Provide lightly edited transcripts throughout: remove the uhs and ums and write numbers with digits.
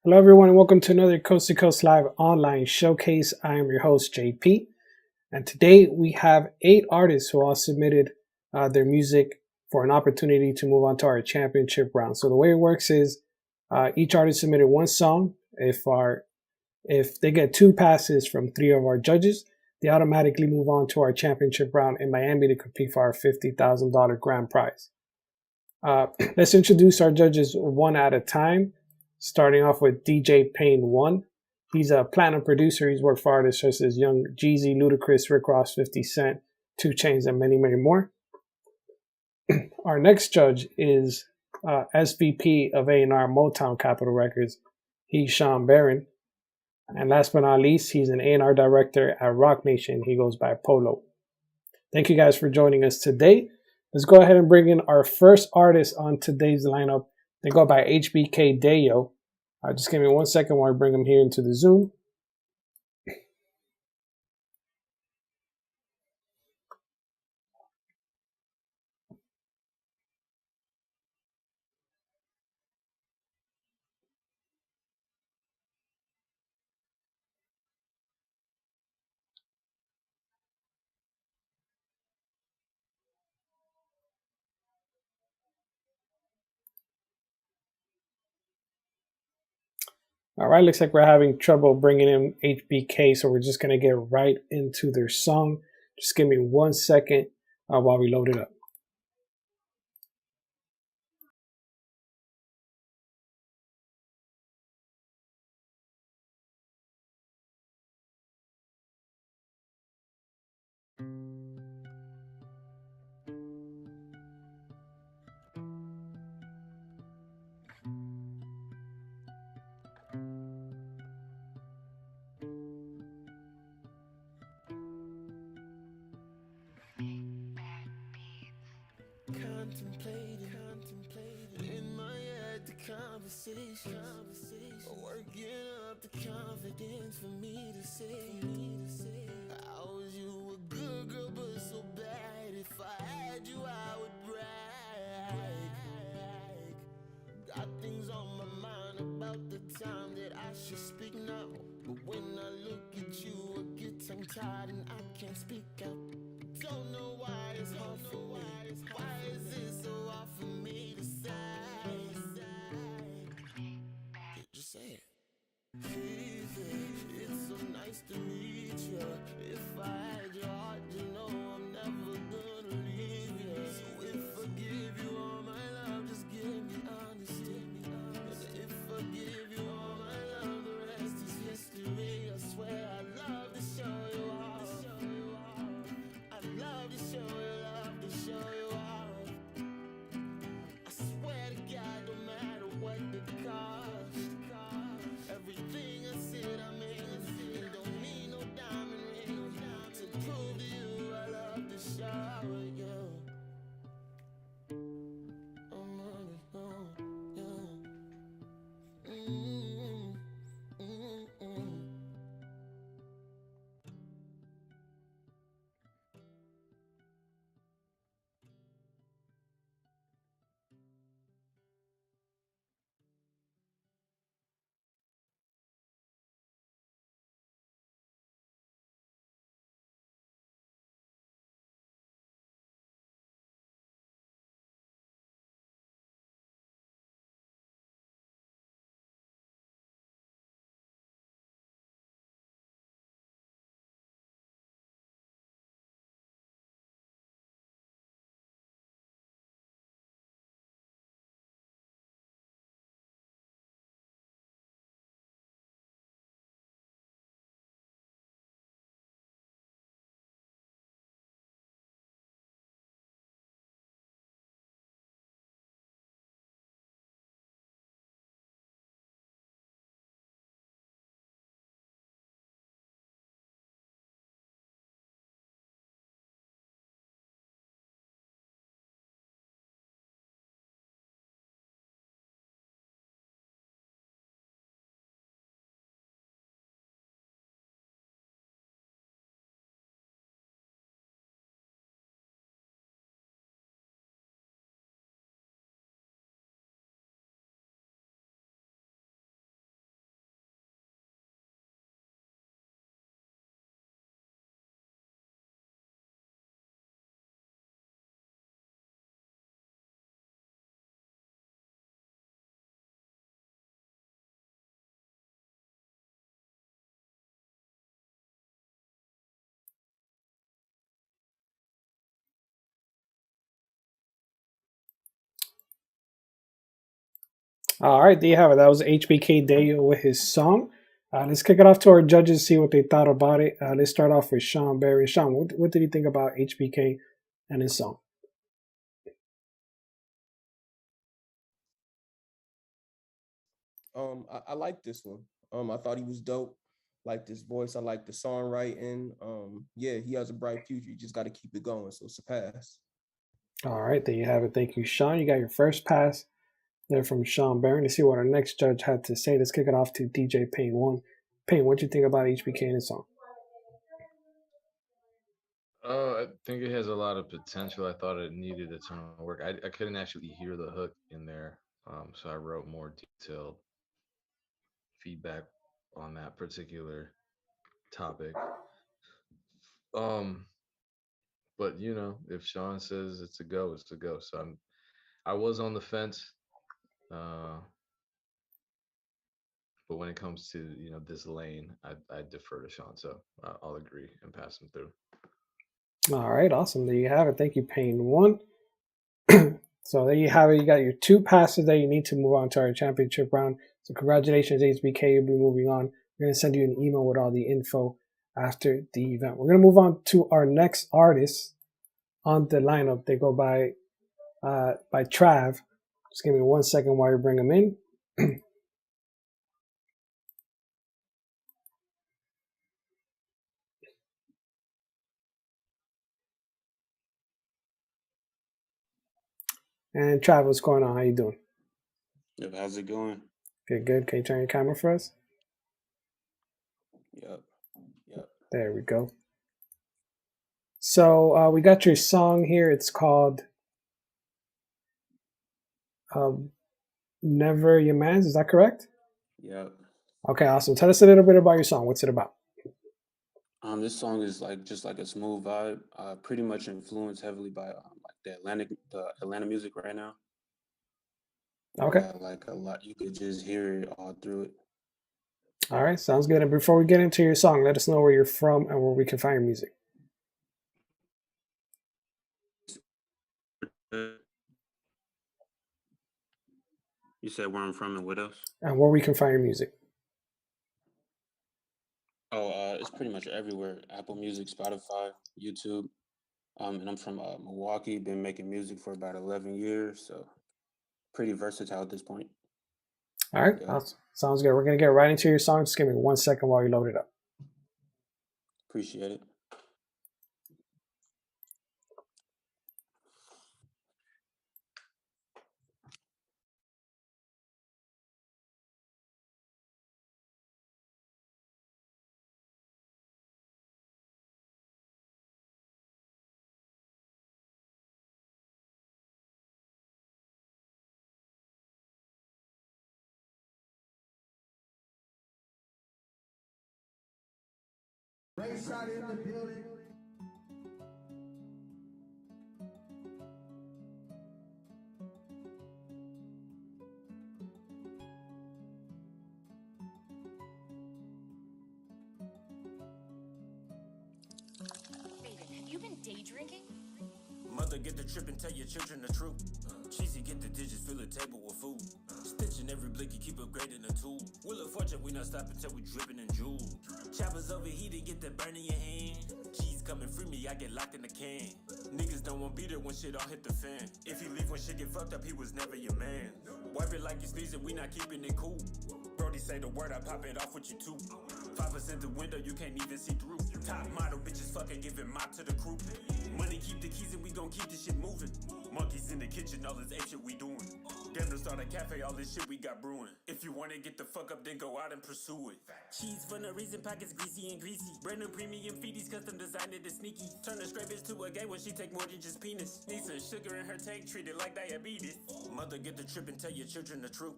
Hello, everyone, and welcome to another Coast to Coast Live online showcase. I am your host, JP, and today we have 8 artists who all submitted their music for an opportunity to move on to our championship round. So the way it works is each artist submitted one song. If they get 2 passes from 3 of our judges, they automatically move on to our championship round in Miami to compete for our $50,000 grand prize. Let's introduce our judges one at a time. Starting off with DJ Payne 1. He's a platinum producer. He's worked for artists such as Young JEEZY, LUDACRIS, Rick Ross, 50 Cent, 2 Chainz, and many, many more. Our next judge is SVP of A&R Motown Capitol Records. He's SHAWN BARRON. And last but not least, he's an A&R director at Rock Nation. He goes by POLO. Thank you guys for joining us today. Let's go ahead and bring in our first artist on today's lineup. They go by HBK Dayo. Just give me 1 second while I bring them here into the Zoom. All right, looks like we're having trouble bringing in HBK, so we're just going to get right into their song. Just give me 1 second while we load it up. Contemplated in my head the conversation, working up the confidence for me to say, how was you a good girl but so bad? If I had you, I would brag. Got things on my mind about the time that I should speak now, but when I look at you, I get tongue-tied and I can't speak out. Don't know why it's hard for me. Why is it so hard for me to say? Just say it. Easy, it's so nice to meet you. If I had your heart, you know I'm never gonna leave you. So if I give you all my love, just give me honesty. And if I give you all my love, the rest is history. I swear I'd love to show you all. All right, there you have it. That was HBK Daniel with his song. Let's kick it off to our judges, see what they thought about it. Let's start off with Sean Barry. Sean, what did you think about HBK and his song? I like this one. I thought he was dope. Like this voice, I like the songwriting. Yeah, he has a bright future. You just got to keep it going. So surpass. All right, there you have it. Thank you, Sean. You got your first pass there from Sean Barron. To see what our next judge had to say, let's kick it off to DJ Payne One. Payne, what do you think about HBK and his song? I think it has a lot of potential. I thought it needed a ton of work. I couldn't actually hear the hook in there, so I wrote more detailed feedback on that particular topic. Um, but if Sean says it's a go, it's a go. So I was on the fence, uh, but when it comes to this lane, I defer to Sean. So I'll agree and pass him through. All right, awesome. There you have it. Thank you, Payne One. So there you have it. You got your two passes that you need to move on to our championship round. So congratulations, HBK. You'll be moving on. We're going to send you an email with all the info after the event. We're going to move on to our next artist on the lineup. They go by Trav. Just give me 1 second while you bring them in. And Trav, what's going on? How you doing? Yep, how's it going? Good, good. Can you turn your camera for us? Yep. There we go. So we got your song here. It's called Never Your Man's. Is that correct? Yep. Okay, awesome. Tell us a little bit about your song. What's it about? This song is just like a smooth vibe. Pretty much influenced heavily by like the Atlanta music right now. Okay. Yeah, like a lot. You could just hear it all through it. All right, sounds good. And before we get into your song, let us know where you're from and where we can find your music. You said where I'm from and what else? And where we can find your music. Oh, it's pretty much everywhere. Apple Music, Spotify, YouTube. And I'm from Milwaukee. Been making music for about 11 years, so pretty versatile at this point. All right, Yeah. awesome. Sounds good. We're gonna get right into your song. Just give me 1 second while you load it up. Appreciate it. Shot in the building. Aiden, have you been day drinking? Mother, get the trip and tell your children the truth. Cheesy, get the digits, fill the table with food. Stitching every blicky, keep upgrading the tool. Wheel of fortune, we not stopping till we dripping in jewels. Choppers overheated, get that burn in your hand. Cheese coming free me, I get locked in the can. Niggas don't want be there when shit all hit the fan. If he leave when shit get fucked up, he was never your man. Wipe it like you sneezing, we not keeping it cool. Brody say the word, I pop it off with you too. 5% the window, you can't even see through. Top model bitches fucking giving mop to the crew. Money keep the keys and we gon' keep this shit moving. Monkeys in the kitchen, all this ape shit we doing. Damn to start a cafe, all this shit we got brewing. If you wanna get the fuck up, then go out and pursue it. Cheese for no reason, pockets greasy and greasy. Brand new premium feedies, custom designed it is sneaky. Turn a straight bitch to a gay when she take more than just penis. Need some sugar in her tank, treat it like diabetes. Mother, get the trip and tell your children the truth.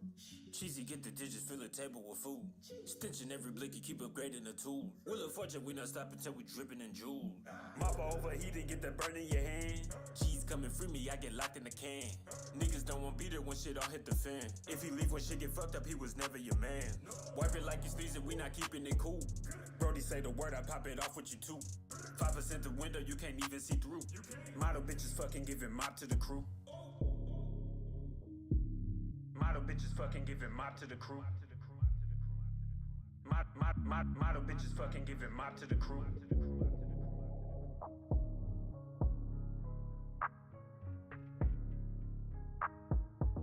Cheesy, get the digits, fill the table with food. Stitching every blicky, keep upgrading the tool. Wheel of fortune, we not stopping till we dripping in jewels. Mop overheated, get that burn in your hand. Cheese coming free me, I get locked in the can. Niggas don't want be there when shit all hit the fan. If he leave when shit get fucked up, he was never your man. Wipe it like you sneezing, we not keeping it cool. Brody say the word, I pop it off with you too. 5% the window, you can't even see through. Model bitches fucking giving mop to the crew. Model Model bitches fucking giving mop to the crew. Model bitches fucking giving mop to the crew.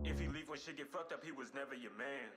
If he leave when shit get fucked up, he was never your man.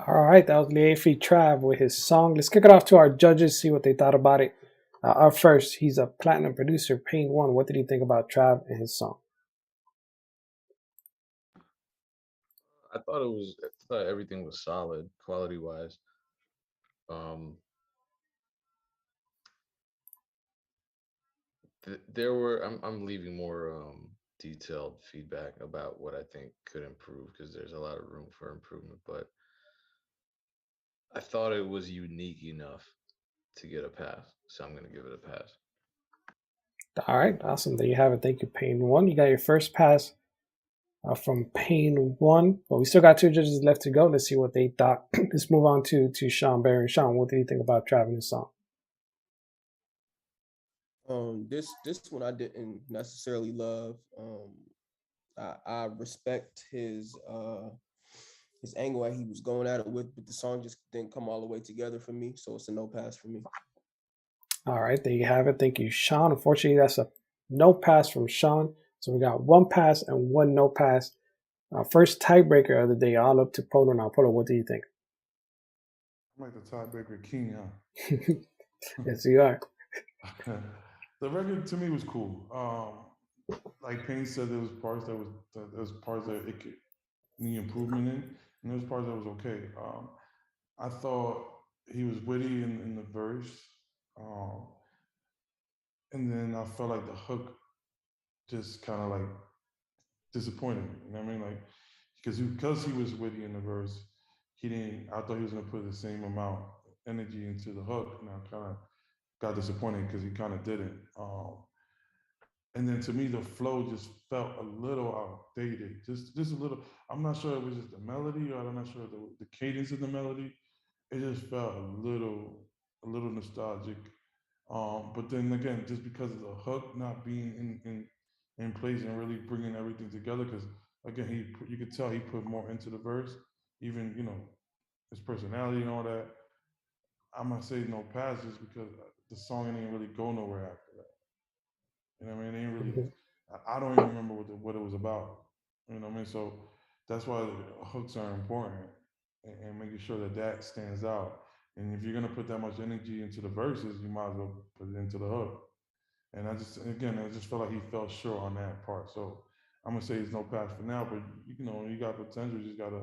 All right, that was Leafy Trav with his song. Let's kick it off to our judges, see what they thought about it. Up first, he's a platinum producer, Pain One. What did he think about Trav and his song? I thought everything was solid, quality wise. There were I'm leaving more detailed feedback about what I think could improve because there's a lot of room for improvement, but I thought it was unique enough to get a pass, so I'm gonna give it a pass. All right, awesome. There you have it. Thank you, Pain One. You got your first pass from Pain One, but we still got two judges left to go. Let's see what they thought. Let's move on to Sean Barron. Sean, what do you think about Trav and his song? This one I didn't necessarily love. I respect his angle that he was going at it with, but the song just didn't come all the way together for me. So it's a no pass for me. All right, there you have it. Thank you, Sean. Unfortunately, that's a no pass from Sean. So we got one pass and one no pass. First tiebreaker of the day, all up to Polo now. Polo, what do you think? I'm like the tiebreaker king, huh? Yes, you are. The record to me was cool. Like Payne said, there was parts that it could need improvement in, and there was parts that was okay. I thought he was witty in the verse, and then I felt like the hook just kind of like disappointed me. You know what I mean? Like because he was witty in the verse, he didn't. I thought he was gonna put the same amount of energy into the hook, and I kind of got disappointed because he kind of didn't. And then to me, the flow just felt a little outdated. Just a little. I'm not sure it was just the melody, or I'm not sure the cadence of the melody. It just felt a little nostalgic. But then again, just because of the hook not being in place and really bringing everything together, because again, you could tell he put more into the verse, even his personality and all that. I'm gonna say no passes because the song didn't really go nowhere after that. You know what I mean? It ain't really. I don't even remember what it was about. You know what I mean? So that's why the hooks are important and making sure that that stands out. And if you're gonna put that much energy into the verses, you might as well put it into the hook. And I just felt like he fell short on that part. So I'm gonna say it's no pass for now, but you got potential. You just gotta,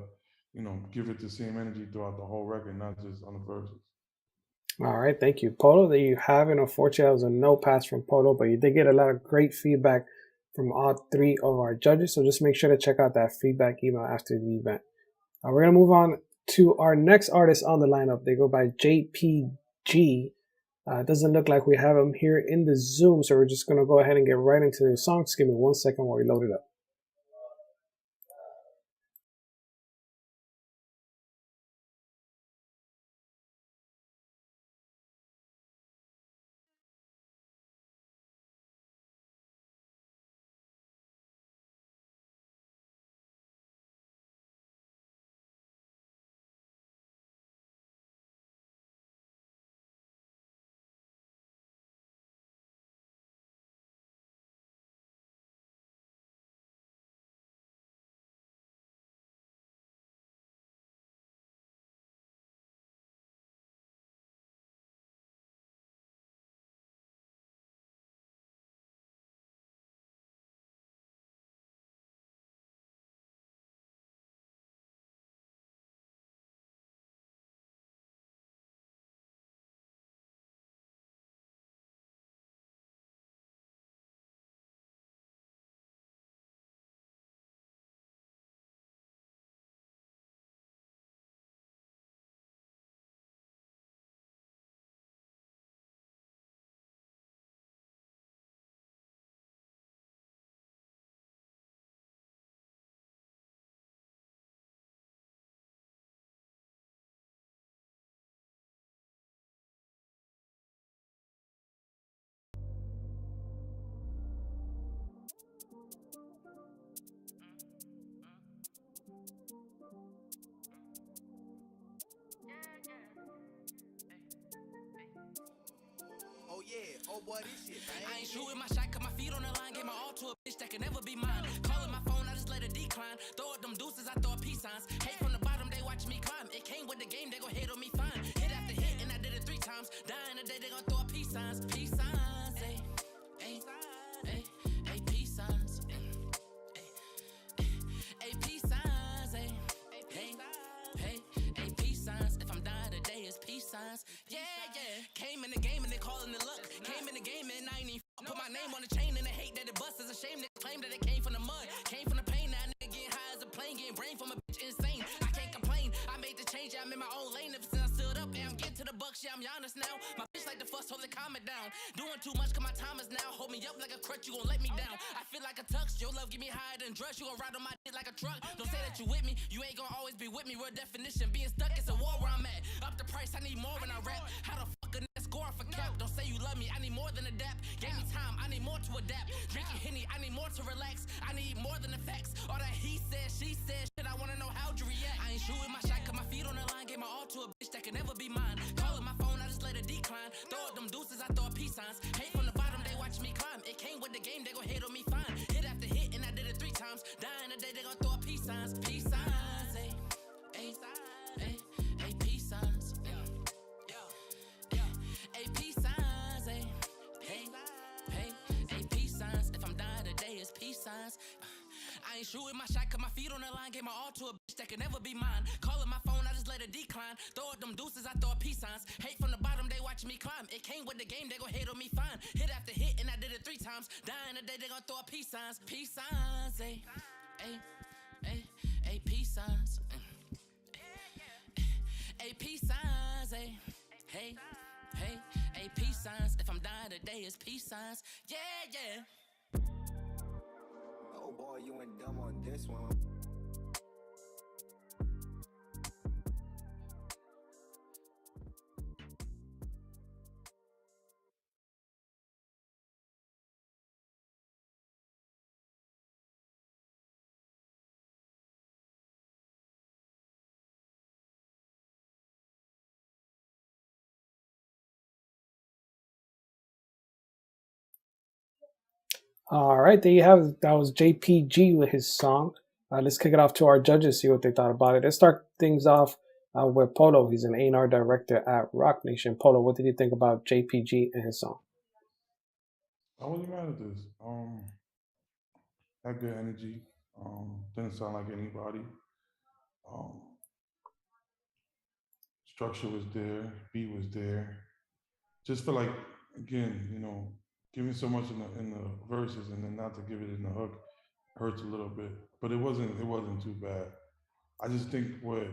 give it the same energy throughout the whole record, not just on the verses. All right, thank you, Polo. There you have it. Unfortunately, that was a no pass from Polo, but you did get a lot of great feedback from all three of our judges. So just make sure to check out that feedback email after the event. We're gonna move on to our next artist on the lineup. They go by JPG. It doesn't look like we have him here in the Zoom, so we're just gonna go ahead and get right into the song. Just give me 1 second while we load it up. I ain't shooting my shot, cut my feet on the line, gave my all to a bitch that can never be mine. Calling my phone, I just let it decline. Throw up them deuces, I throw up peace signs. Hate from the bottom, they watch me climb. It came with the game, they gon' hate on me fine. Hit after hit, and I did it 3 times. Dying today, they gon' throw up peace signs. Peace signs, ayy, ayy, ayy, ayy, peace signs. Ayy, peace signs, ayy, hey, hey, ayy, peace signs. If I'm dying today, it's peace signs. Yeah, yeah. Came in the game and they calling it luck. Came in the game and I ain't even put my name on the chain and they hate that it bust. It's a shame they claim that it came from the mud. Came from the pain, now nigga getting high as a plane. Getting brain from a bitch insane. I can't complain. I made the change, yeah, I'm in my own lane. Ever since I stood up, yeah, I'm getting to the bucks, yeah, I'm Giannis now. My bitch like the fuss, hold it, calm it down. Doing too much, cause my time is now. Hold me up like a crutch, you gon' let me down. I feel like a tux, your love get me higher than drugs. You gon' ride on my dick like a truck. Don't say that you with me, you ain't gon' always be with me. Real definition, being stuck, it's a war where I'm at. Up the price, I need more when I rap. How the fuck a nigga score for cap? Don't say you love me, I need more than a dap. Gave me time, I need more to adapt. Drinking Henny, I need more to relax. I need more than the facts. All that he said, she said, shit, I wanna know how'd you react. I ain't shooting my shot, cut my feet on the line. Gave my all to a bitch that can never be mine. Calling my phone, I just let it decline. Throw up them deuces, I throw up peace signs. Hate from the bottom, they watch me climb. It came with the game, they gon' hate on me fine. Hit after hit, and I did it 3 times. Dying today, they gon' throw up peace signs. Peace signs, ayy, ayy, ayy, ayy, peace signs. Ayy, peace signs, ayy, hey, hey, ayy, peace signs. If I'm dying today, it's peace signs. I ain't shooting my shot, cut my feet on the line. Gave my all to a bitch that can never be mine. Calling my phone, I just let it decline. Throw up them deuces, I throw up peace signs. Hate from the bottom, they watch me climb. It came with the game, they gon' hate on me fine. Hit after hit, and I did it 3 times. Dying today, they gon' throw up peace signs. Peace signs, ayy, ayy, ayy, ayy, peace signs. Ayy, peace signs, ayy, hey, hey, ayy, peace signs. If I'm dying today, it's peace signs. Yeah, yeah. Oh boy, you went dumb on this one. All right, there you have it. That was JPG with his song. Let's kick it off to our judges, see what they thought about it. Let's start things off with Polo. He's an A&R director at Rock Nation. Polo, what did you think about JPG and his song? I wasn't mad at this. Had good energy. Didn't sound like anybody. Structure was there. Beat was there. Just feel like, again, giving so much in the verses and then not to give it in the hook hurts a little bit. But it wasn't too bad. I just think what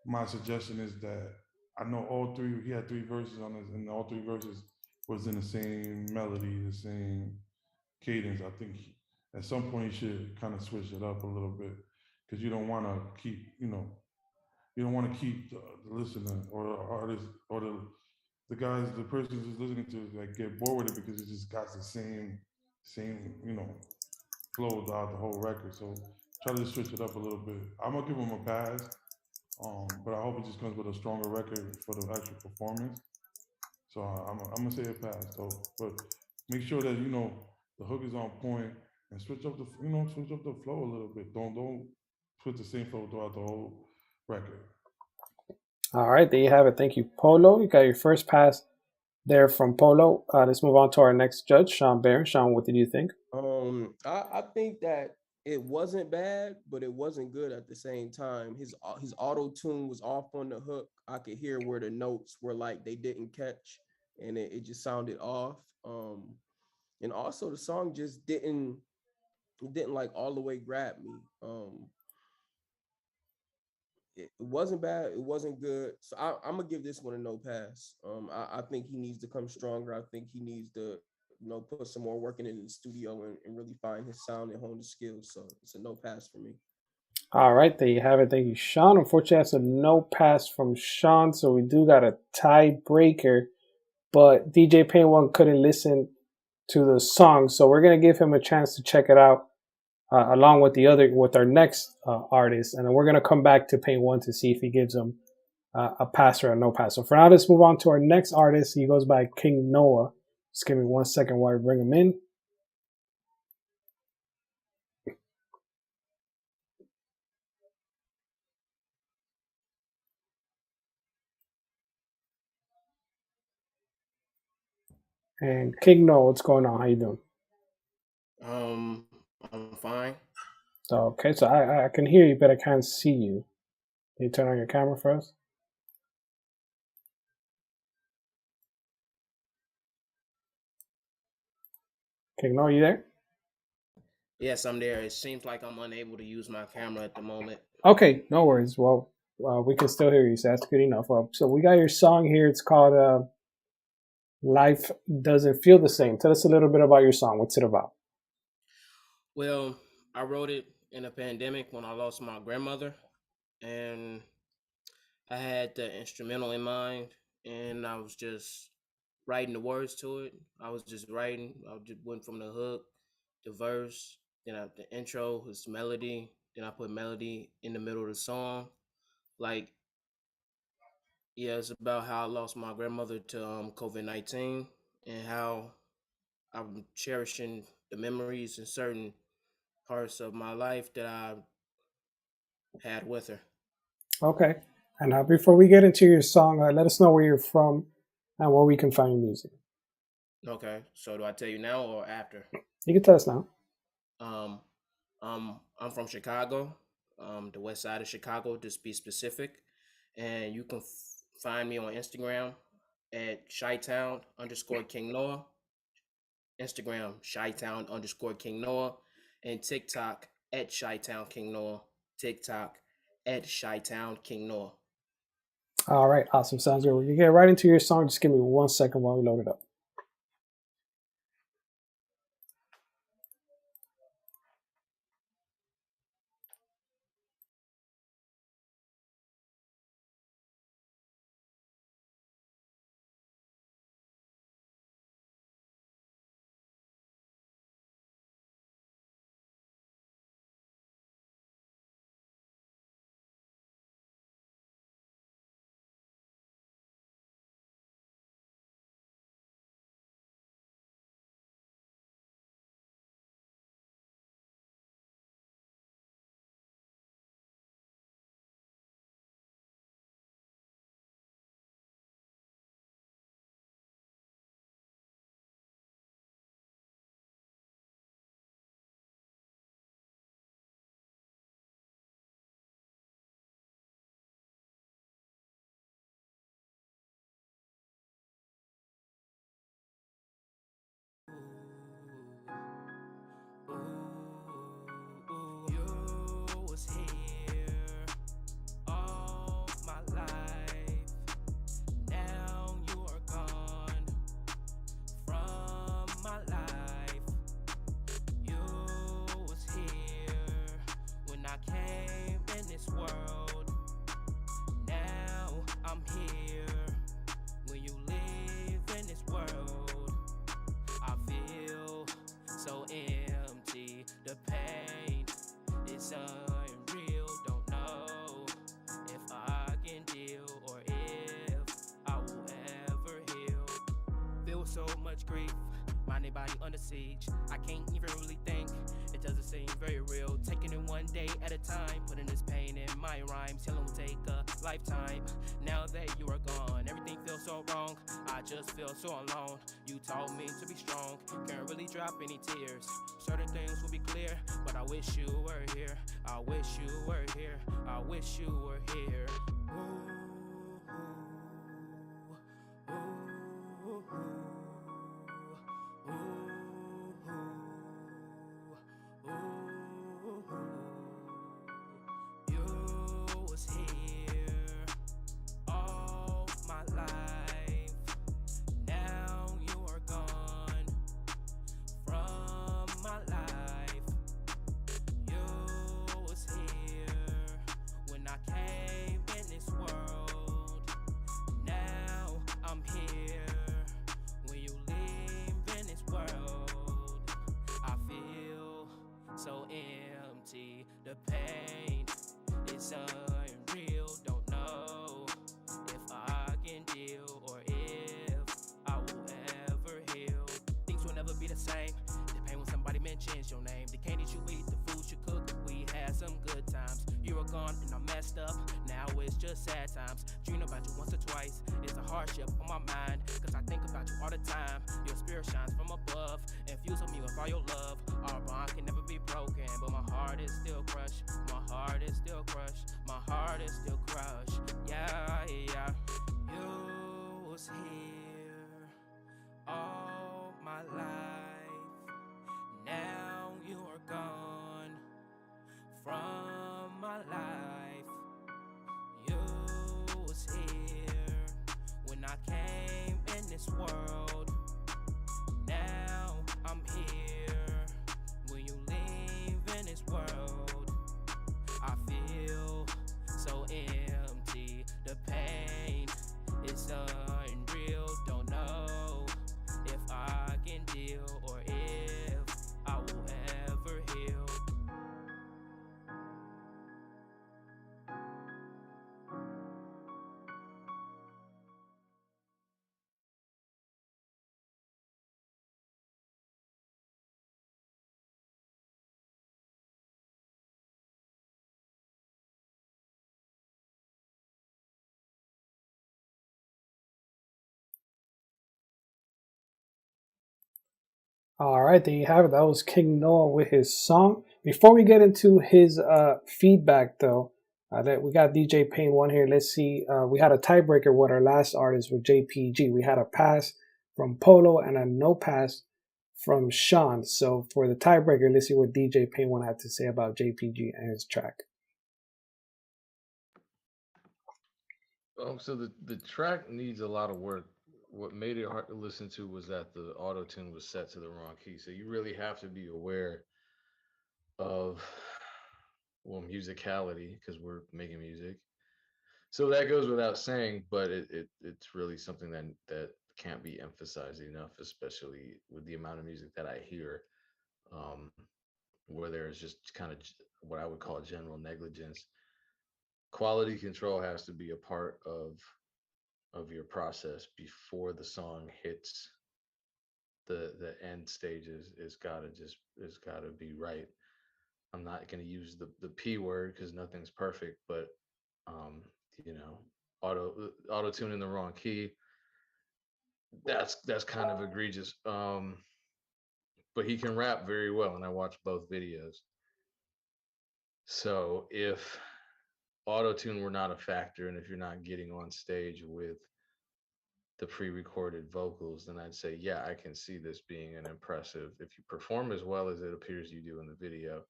my suggestion is that I know he had 3 verses on this, and all 3 verses was in the same melody, the same cadence. I think at some point you should kind of switch it up a little bit, because you don't want to keep, you don't want to keep the listener or the artist or the guys, the person who's listening to it, like, get bored with it because it just got the same, flow throughout the whole record. So try to just switch it up a little bit. I'm gonna give him a pass, but I hope it just comes with a stronger record for the actual performance. So I'm gonna say a pass though, but make sure that the hook is on point and switch up the flow a little bit. Don't put the same flow throughout the whole record. All right, there you have it. Thank you, Polo. You got your first pass there from Polo. Let's move on to our next judge, Sean Barron. Sean, what did you think? I think that it wasn't bad, but it wasn't good at the same time. His auto tune was off on the hook. I could hear where the notes were like they didn't catch, and it just sounded off. And also the song just didn't like all the way grab me. It wasn't bad. It wasn't good. So I'm gonna give this one a no pass. I think he needs to come stronger. I think he needs to, put some more work in it in the studio and really find his sound and hone the skills. So it's a no pass for me. All right, there you have it. Thank you, Sean. Unfortunately, that's a no pass from Sean. So we do got a tiebreaker, but DJ Pain One couldn't listen to the song, so we're gonna give him a chance to check it out. Along with our next artist, and then we're gonna come back to Paint One to see if he gives him a pass or a no pass. So for now, let's move on to our next artist. He goes by King Noah. Just give me 1 second while I bring them in. And King No, what's going on? How you doing? I'm fine. Okay, so I can hear you, but I can't see you. Can you turn on your camera for us? King No, you there? Yes, I'm there. It seems like I'm unable to use my camera at the moment. Okay, no worries. Well, we can still hear you, so that's good enough. So we got your song here. It's called Life Doesn't Feel the Same. Tell us a little bit about your song. What's it about? Well, I wrote it in a pandemic when I lost my grandmother, and I had the instrumental in mind, and I was just writing the words to it. I was just writing. I just went from the hook, the verse, then the intro, was melody. Then I put melody in the middle of the song. Like, yeah, it's about how I lost my grandmother to COVID-19 and how I'm cherishing the memories and certain parts of my life that I had with her. Okay. And before we get into your song, let us know where you're from and where we can find your music. Okay, so do I tell you now or after? You can tell us now. I'm from Chicago, the west side of Chicago, to be specific. And you can find me on Instagram at Chi-Town_King Noah. Instagram, Chi-Town_King Noah. And TikTok at Chi-Town King Noah. TikTok at Chi-Town King Noah. All right, awesome. Sounds good. We can get right into your song. Just give me 1 second while we load it up. You was here all my life. Now you are gone from my life. You was here when I came in this world. Now I'm here when you live in this world. I feel so empty. The pain is unreal. Don't know if I can deal or if I will ever heal. Feel so much grief, mind and body under siege. I can't even really think, it doesn't seem very real. Taking it one day at a time, putting this pain in my rhymes. Till it will take a lifetime. Now that you are gone, everything feels so wrong. I just feel so alone. You taught me to be strong, can't really drop any tears. Certain things will be clear, but I wish you were here. I wish you were here. I wish you were here. Ooh, ooh, ooh, ooh, ooh, ooh, ooh. You was here all my life. Now you are gone from my life. You was here when I came in this world. Now I'm here when you live in this world. I feel so empty. The pain is unreal. Don't know if I can deal or if I will ever heal. same. The pain when somebody mentions your name. The candies you eat, the food you cook, we had some good times. You were gone and I messed up, now it's just sad times. Dream about you once or twice, it's a hardship on my mind, cause I think about you all the time. Your spirit shines from above, infuse with me with all your love. Our bond can never be broken, but my heart is still crushed. My heart is still crushed, my heart is still crushed. Yeah, yeah. You was here all my life. Now you are gone from my life. You was here when I came in this world. Now I'm here when you leave in this world. I feel so empty. The pain is unreal. Don't know if I can deal or if I will ever heal. All right, there you have it. That was King Noah with his song. Before we get into his feedback, though, that we got DJ Pain 1 here. Let's see. We had a tiebreaker with our last artist with JPG. We had a pass from Polo and a no pass from SHAWN. So for the tiebreaker, let's see what DJ Pain 1 had to say about JPG and his track. So the track needs a lot of work. What made it hard to listen to was that the auto tune was set to the wrong key. So you really have to be aware of, well, musicality, because we're making music. So that goes without saying, but it's really something that can't be emphasized enough, especially with the amount of music that I hear, um, where there's just kind of what I would call general negligence. Quality control has to be a part of your process before the song hits the end stages. It's gotta be right. I'm not gonna use the P word because nothing's perfect, but um, you know, auto tune in the wrong key. That's kind of egregious. But he can rap very well, and I watched both videos. So if auto tune were not a factor, and if you're not getting on stage with the pre-recorded vocals, then I'd say, yeah, I can see this being an impressive. If you perform as well as it appears you do in the video,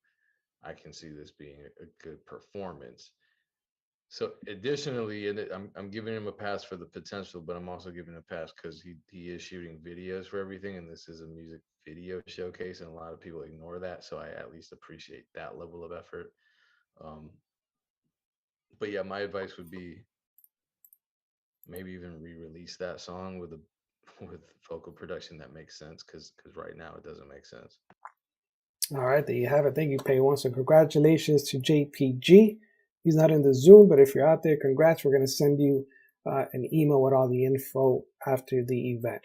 I can see this being a good performance. So additionally, and I'm giving him a pass for the potential, but I'm also giving him a pass because he is shooting videos for everything, and this is a music video showcase, and a lot of people ignore that. So I at least appreciate that level of effort. Um, but yeah, my advice would be maybe even re-release that song with a with vocal production that makes sense, because right now it doesn't make sense. All right, there you have it. Thank you, Pay One. So congratulations to JPG. He's not in the Zoom, but if you're out there, congrats. We're going to send you an email with all the info after the event.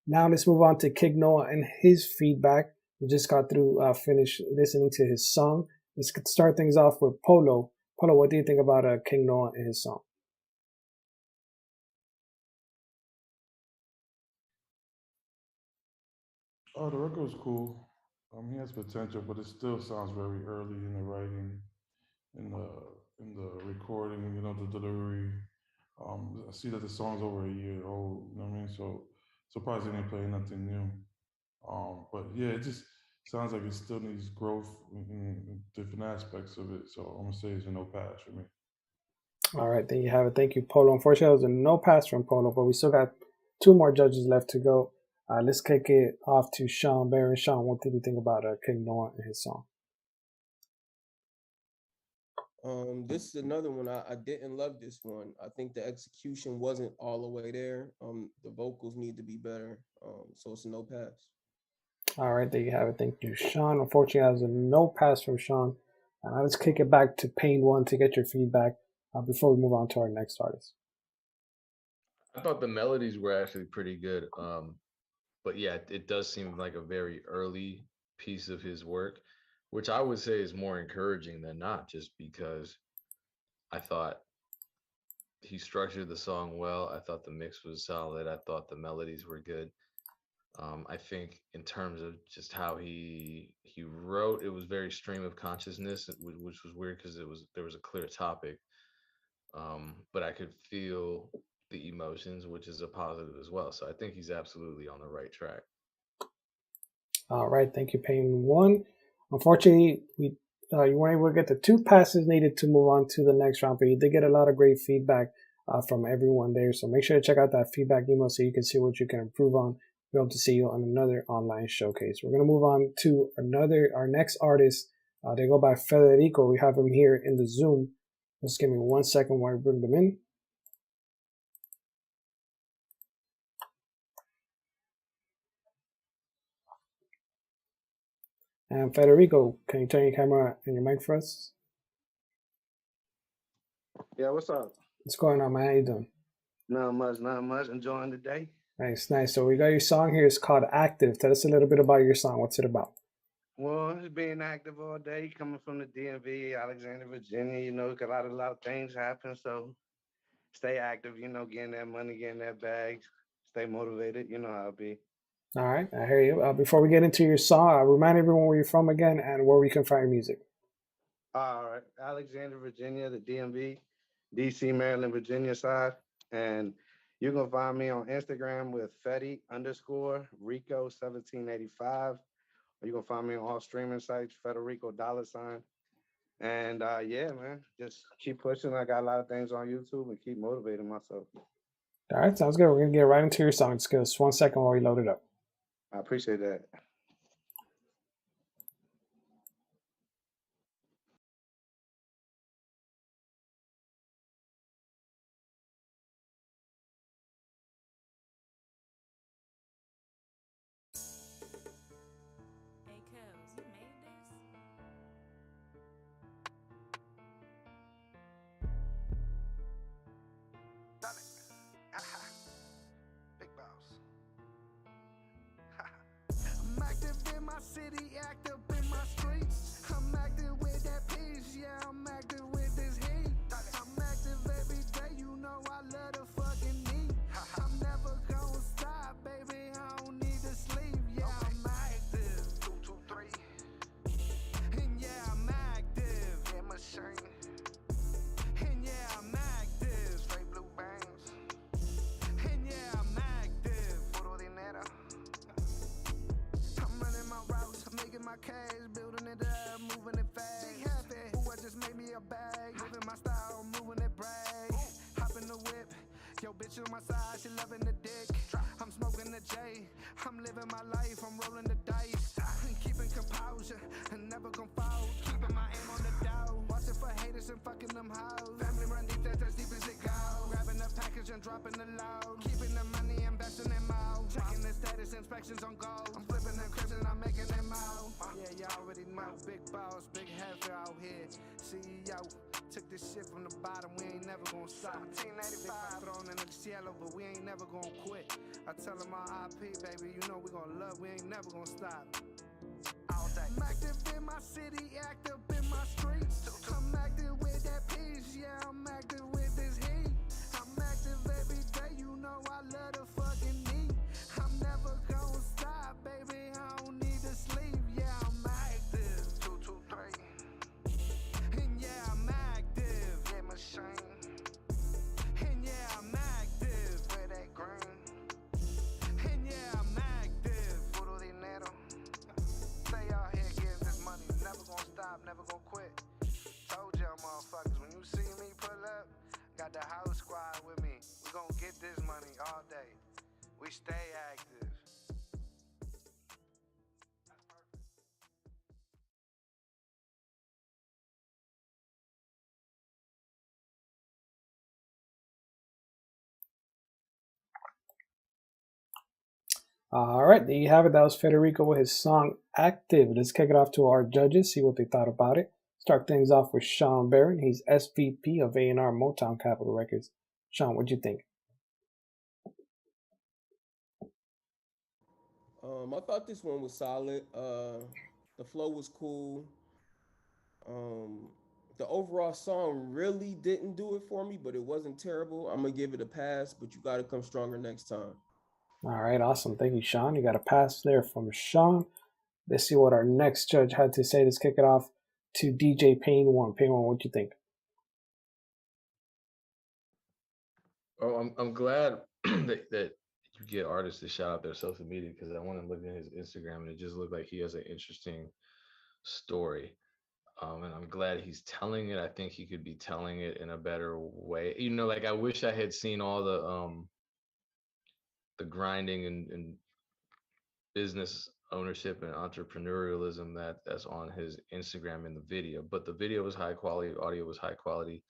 Now let's move on to King Noah and his feedback. We just got through finished listening to his song. Let's start things off with Polo. Polo, what do you think about King Noah and his song? Oh, the record was cool. He has potential, but it still sounds very early in the writing, in the recording. You know, the delivery. I see that the song's over a year old. You know what I mean? So surprised they didn't play nothing new. But yeah, it just sounds like it still needs growth in different aspects of it. So I'm gonna say it's a no pass for me. All right, there you have it. Thank you, Polo. Unfortunately, it was a no pass from Polo, but we still got two more judges left to go. Let's kick it off to SHAWN. BARRON, SHAWN, what did you think about King Noah and his song? This is another one. I didn't love this one. I think the execution wasn't all the way there. The vocals need to be better. So it's a no pass. All right, there you have it. Thank you, SHAWN. Unfortunately, that was a no pass from SHAWN. Let's kick it back to Pain One to get your feedback before we move on to our next artist. I thought the melodies were actually pretty good. But yeah, it does seem like a very early piece of his work, which I would say is more encouraging than not, just because I thought he structured the song well. I thought the mix was solid. I thought the melodies were good. I think in terms of just how he wrote, it was very stream of consciousness, which was weird because there was a clear topic, but I could feel the emotions, which is a positive as well. So I think he's absolutely on the right track. All right, thank you, Payne One. Unfortunately, you weren't able to get the 2 passes needed to move on to the next round, but you did get a lot of great feedback from everyone there. So make sure to check out that feedback email so you can see what you can improve on. We hope to see you on another online showcase. We're going to move on to our next artist. They go by Federico. We have him here in the Zoom. Just give me 1 second while I bring them in. And Federico, can you turn your camera and your mic for us? Yeah, what's up? What's going on, man? How you doing? Not much, not much. Enjoying the day. Nice, nice. So we got your song here. It's called Active. Tell us a little bit about your song. What's it about? Well, it's being active all day, coming from the DMV, Alexandria, Virginia. You know, a lot of things happen. So stay active, you know, getting that money, getting that bag. Stay motivated. You know how it be. All right, I hear you. Before we get into your song, remind everyone where you're from again and where we can find your music. All right. Alexandria, Virginia, the DMV, DC, Maryland, Virginia side. And you can find me on Instagram with Fedi_Rico1785. Or you can find me on all streaming sites, Federico $. And yeah, man, just keep pushing. I got a lot of things on YouTube and keep motivating myself. All right, sounds good. We're going to get right into your song. Just give us 1 second while we load it up. I appreciate that. I'm active in my city, active in my streets. I'm active with that peace, yeah, I'm active with this heat. I'm active every day, you know I love the fucking need. I'm never gonna stop, baby, I don't need to sleep. Yeah, I'm active. 2, 2, 3. And yeah, I'm active. Yeah, machine. And yeah, I'm active. Straight blue bangs. And yeah, I'm active. Puro dinero. I'm running my routes, I'm making my cash, building it up, moving it fast. Big happy, ooh, I just made me a bag, living my style, moving it brag. Hop in the whip, yo bitch on my side, she loving the dick. I'm smoking the J, I'm living my life, I'm rolling the dice. Keeping composure, and never gon' fall, keeping my aim on the dough. Watching for haters and fucking them hoes. Family run deep, that's as deep as it goes. Grabbing the package and dropping the load. Keeping the money, investing in mouth. Checking the status, inspections on gold. I'm flipping the cribs and I'm making them out. Yeah, y'all already know. Big boss, big heifer out here. CEO, took this shit from the bottom, we ain't never gonna stop. 1785 thrown in the cielo, but we ain't never gonna quit. I tell them all IP, baby, you know we gonna love, we ain't never gonna stop. All day. I'm active in my city, active in my streets. I'm active with that peace, yeah, I'm active with this heat. I'm active every day, you know I love the fucking need. I'm never gonna stop, baby, I don't need to sleep. Yeah, I'm active. 2, 2, 3. And yeah, I'm active. Yeah, machine. And yeah, I'm active. Wear that green. And yeah, I'm active. Puro dinero. Stay out here getting this money. Never gonna stop, never gonna quit. Told y'all motherfuckers, when you see me pull up, got the house squad with me. We gonna get this money all day. We stay active. All right, there you have it. That was Federico with his song Active. Let's kick it off to our judges, see what they thought about it. Start things off with SHAWN BARRON. He's SVP of A&R Motown Capitol Records. Sean, what'd you think? I thought this one was solid. The flow was cool. Um, the overall song really didn't do it for me, but it wasn't terrible. I'm gonna give it a pass, but you gotta come stronger next time. All right, awesome. Thank you, Sean. You got a pass there from Sean. Let's see what our next judge had to say. Let's kick it off to DJ Pain One. Pain One, what do you think? Oh, I'm glad that you get artists to shout out their social media, because I went and looked at his Instagram and it just looked like he has an interesting story. And I'm glad he's telling it. I think he could be telling it in a better way. You know, like I wish I had seen all the grinding and business ownership and entrepreneurialism that's on his Instagram in the video. But the video was high quality, audio was high quality.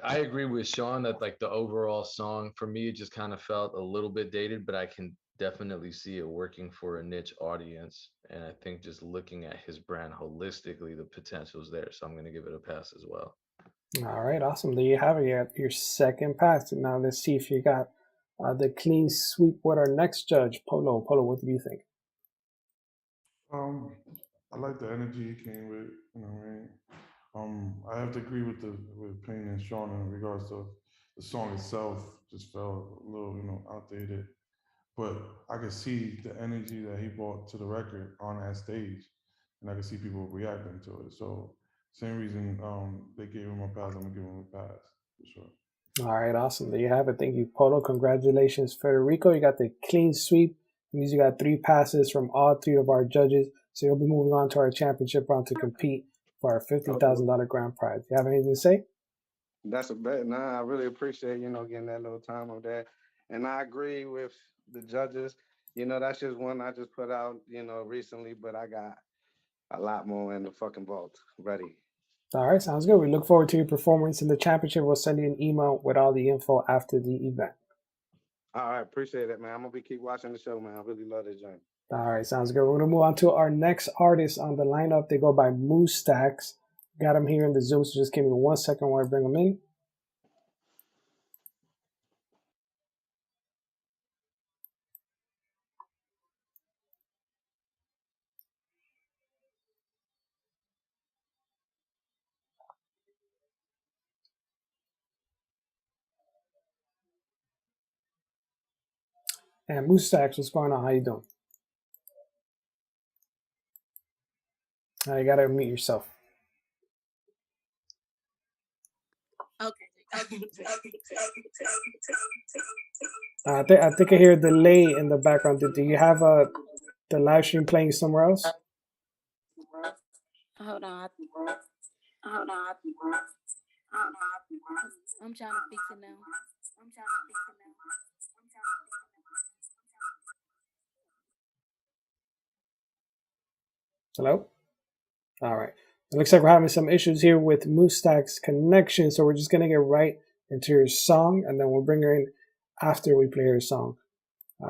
I agree with Sean that like the overall song for me, it just kind of felt a little bit dated, but I can definitely see it working for a niche audience. And I think just looking at his brand holistically, the potential's there. So I'm going to give it a pass as well. All right, awesome. There you have it. Your second pass. Now let's see if you got the clean sweep with our next judge, Polo. Polo, what do you think? I like the energy he came with. You know what I mean? I have to agree with Payne and Sean in regards to the song itself. Just felt a little, outdated. But I could see the energy that he brought to the record on that stage, and I could see people reacting to it. So same reason they gave him a pass, I'm gonna give him a pass for sure. All right, awesome. There you have it. Thank you, Polo. Congratulations, Federico. You got the clean sweep. It means you got 3 passes from all 3 of our judges. So you'll be moving on to our championship round to compete for our $50,000 grand prize. You have anything to say? That's a bet. Nah, I really appreciate, getting that little time on that. And I agree with the judges. That's just one I just put out, recently, but I got a lot more in the fucking vault ready. All right, sounds good. We look forward to your performance in the championship. We'll send you an email with all the info after the event. All right, appreciate it, man. I'm gonna keep watching the show, man. I really love this joint. All right, sounds good. We're gonna move on to our next artist on the lineup. They go by Moostacks. Got them here in the Zoom, so just give me 1 second while I bring them in. And Moostacks, what's going on? How you doing? You gotta unmute yourself. Okay. I think I hear a delay in the background. Do you have the live stream playing somewhere else? Hold on. I'm trying to fix it now. Hello? All right. It looks like we're having some issues here with Moostacks' connection, so we're just going to get right into your song, and then we'll bring her in after we play her song.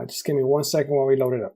Just give me 1 second while we load it up.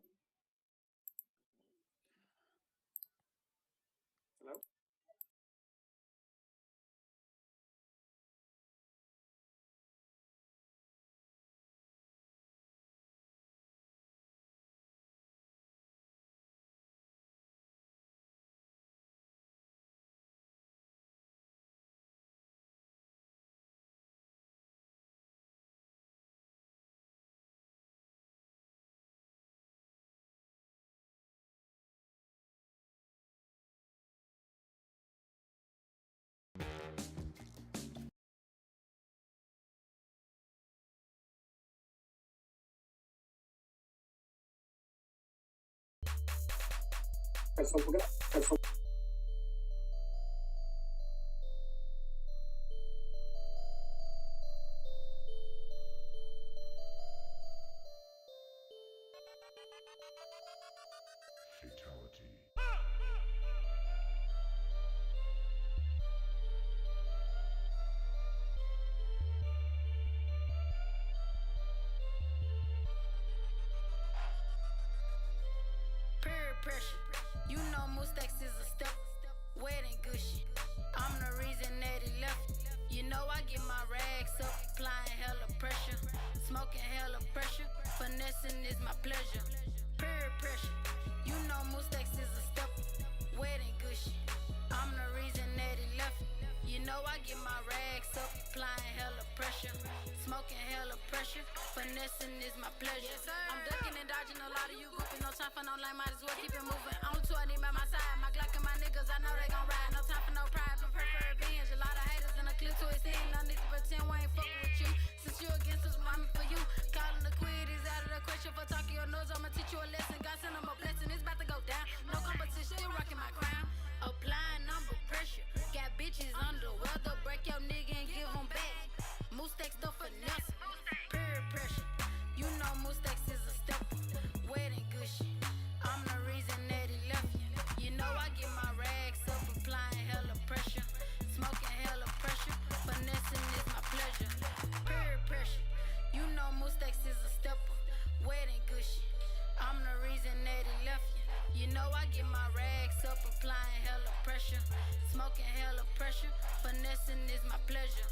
Pressure. You know Moostacks is a step wet and gushy. I'm the reason that he left. You know I get my rags up, applying hella pressure, smoking hella pressure. Finessing is my pleasure. Peer pressure. You know Mustex is a step. Wedding gushy. I'm the reason that he left. You know I get my rags up, applying hella pressure. Smoking hella pressure. Finessing is my pleasure. I'm ducking and dodging a lot of you goofy. No time for no lame, might as well keep it moving. On two, I need by my side. My Glock and my niggas, I know they gon' ride. No time for no pride, prepare for revenge. A lot of haters in a clip to extend. No need to pretend we ain't fucking with you. Since you against us, I'm for you. Calling the quid is out of the question. For talking your nose, I'ma teach you a lesson. God send them a blessing, it's about to go down. No competition, still rocking my crown. Applying number pressure. Got bitches under the weather. Break your nigga and give him back. Mustex the finesse. Peer pressure. You know Mustex is a stepper. Wedding gushy. I'm the reason that he left you. You know I get my rags up. Applying hella pressure. Smoking hella pressure. Finessing is my pleasure. Peer pressure. You know Mustex is a stepper. Wedding gushy. I'm the reason that he left you. You know I get my rags up, applying hella pressure. Smoking hella pressure. Finessing is my pleasure.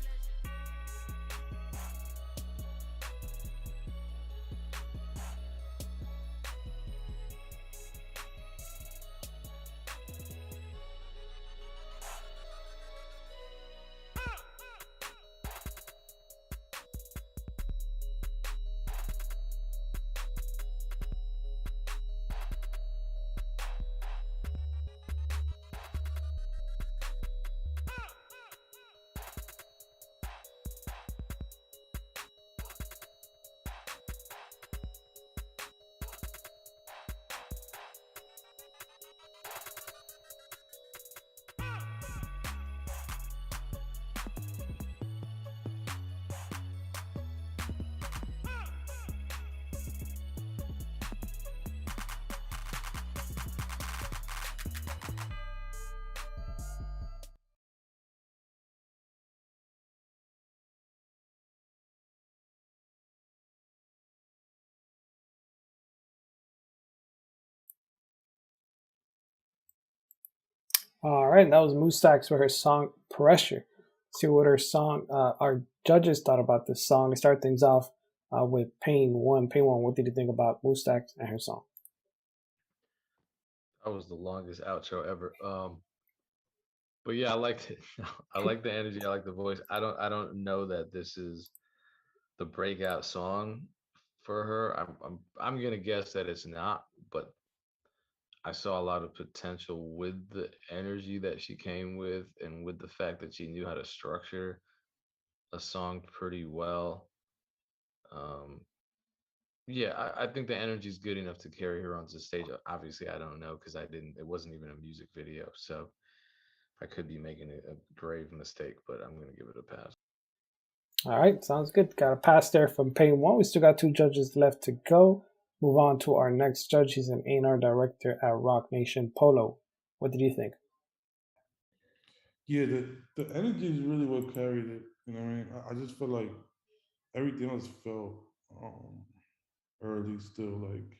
All right, that was Mustax with her song Pressure. See what her song, our judges thought about this song. To start things off with Pain One. Pain One, what did you think about Mustax and her song? That was the longest outro ever. But yeah, I liked it. I like the energy. I like the voice. I don't know that this is the breakout song for her. I'm gonna guess that it's not, but I saw a lot of potential with the energy that she came with and with the fact that she knew how to structure a song pretty well. Um, yeah, I think the energy is good enough to carry her onto stage. Obviously, I don't know because I didn't. It wasn't even a music video, so I could be making a grave mistake. But I'm gonna give it a pass. All right, sounds good. Got a pass there from Pain One. We still got 2 judges left to go. Move on to our next judge. He's an A&R director at Rock Nation, Polo. What did you think? Yeah, the energy is really what carried it. You know what I mean? I just feel like everything else felt early still, like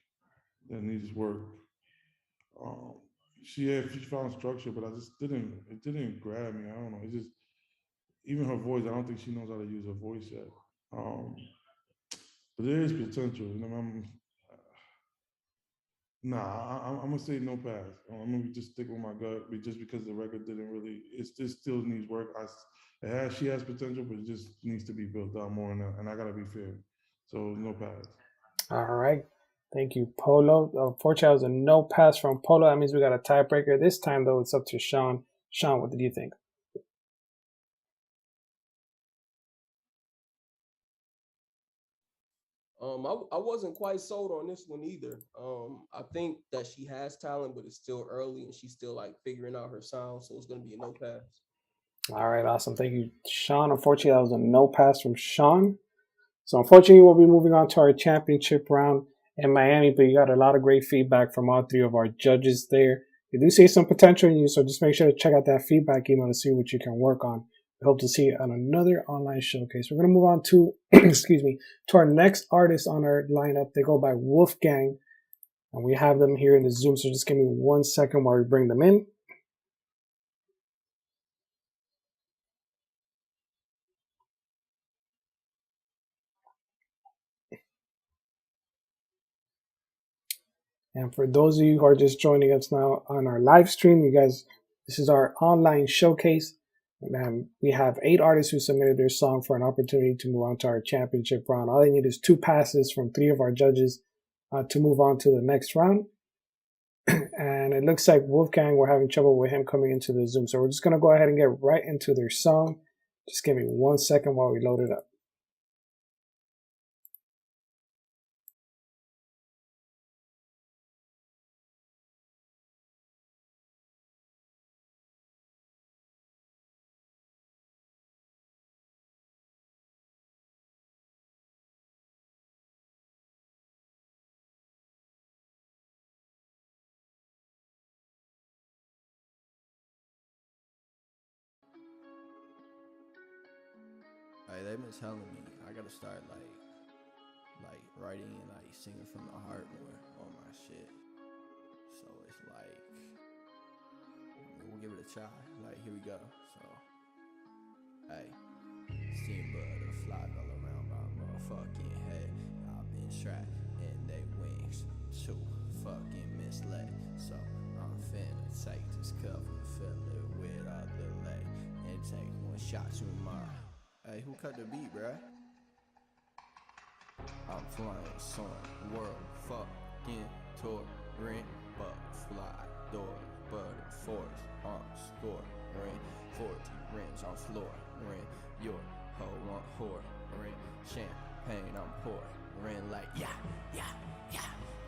that needs work. Um, she found structure, but I just didn't. It didn't grab me. I don't know. It just even her voice. I don't think she knows how to use her voice yet. Um, but there is potential. You know, nah, I'm gonna say no pass. I'm gonna just stick with my gut, just because the record didn't really. It still needs work. She has potential, but it just needs to be built out more, and I gotta be fair. So no pass. All right. Thank you, Polo. Unfortunately, it was a no pass from Polo. That means we got a tiebreaker. This time, though, it's up to Sean. Sean, what did you think? I wasn't quite sold on this one either. I think that she has talent, but it's still early and she's still like figuring out her sound. So it's gonna be a no pass. All right, awesome. Thank you, Sean. Unfortunately, that was a no pass from Sean. So unfortunately, we'll be moving on to our championship round in Miami, but you got a lot of great feedback from all 3 of our judges there. You do see some potential in you, so just make sure to check out that feedback email to see what you can work on. We hope to see you on another online showcase. We're going to move on to, excuse me, to our next artist on our lineup. They go by Wolfgang, and we have them here in the Zoom, so just give me 1 second while we bring them in. And for those of you who are just joining us now on our live stream, you guys, this is our online showcase. And we have 8 artists who submitted their song for an opportunity to move on to our championship round. All they need is 2 passes from 3 of our judges to move on to the next round. And it looks like Wolfgang, we're having trouble with him coming into the Zoom. So we're just going to go ahead and get right into their song. Just give me 1 second while we load it up. Like they've been telling me I gotta start like writing and like singing from the heart more on my shit. So it's like we'll give it a try. Like here we go. So hey, steam butter flies all around my motherfucking head. I've been strapped and they wings too fucking misled. So I'm finna take this cup and fill it with all the delay and take 1 shot to my. Hey, who cut the beat, bruh? I'm flying, soaring, world, fucking touring, butterfly, door, butter, force, scoring, 40 rims on floor, your hoe on whore, champagne I'm pouring like yeah.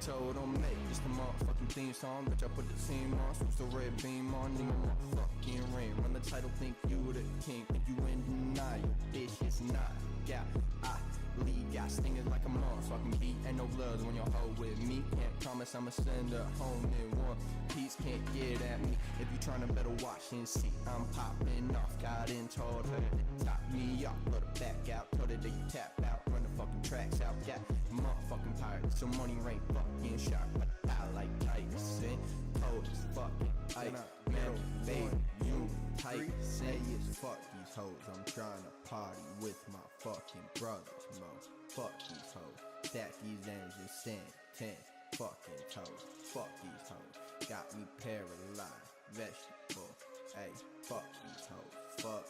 Told them make this the motherfucking theme song, bitch I put the team on, switch the red beam on, need my motherfucking ring, run the title, think you the king, think you in denial, bitch it's not, yeah, I lead, got stingers like a mom, so I can beat, ain't no gloves when you're hoe with me, can't promise I'ma send her home in one piece, can't get at me, if you tryna better watch and see, I'm popping off, got in, told her to top me off, put her back out, told her that you tap out, run the fucking tracks out, yeah, motherfucking pirate, so money ain't fucking sharp, but I like Tyson, cold as fucking ice, man, baby, you Tyson, it's fuck these hoes, I'm trying to party with my fucking brothers, mo, fuck these hoes, stack these ends and stand 10 fucking toes, fuck these hoes, got me paralyzed, vegetable, ayy, fuck these hoes, fuck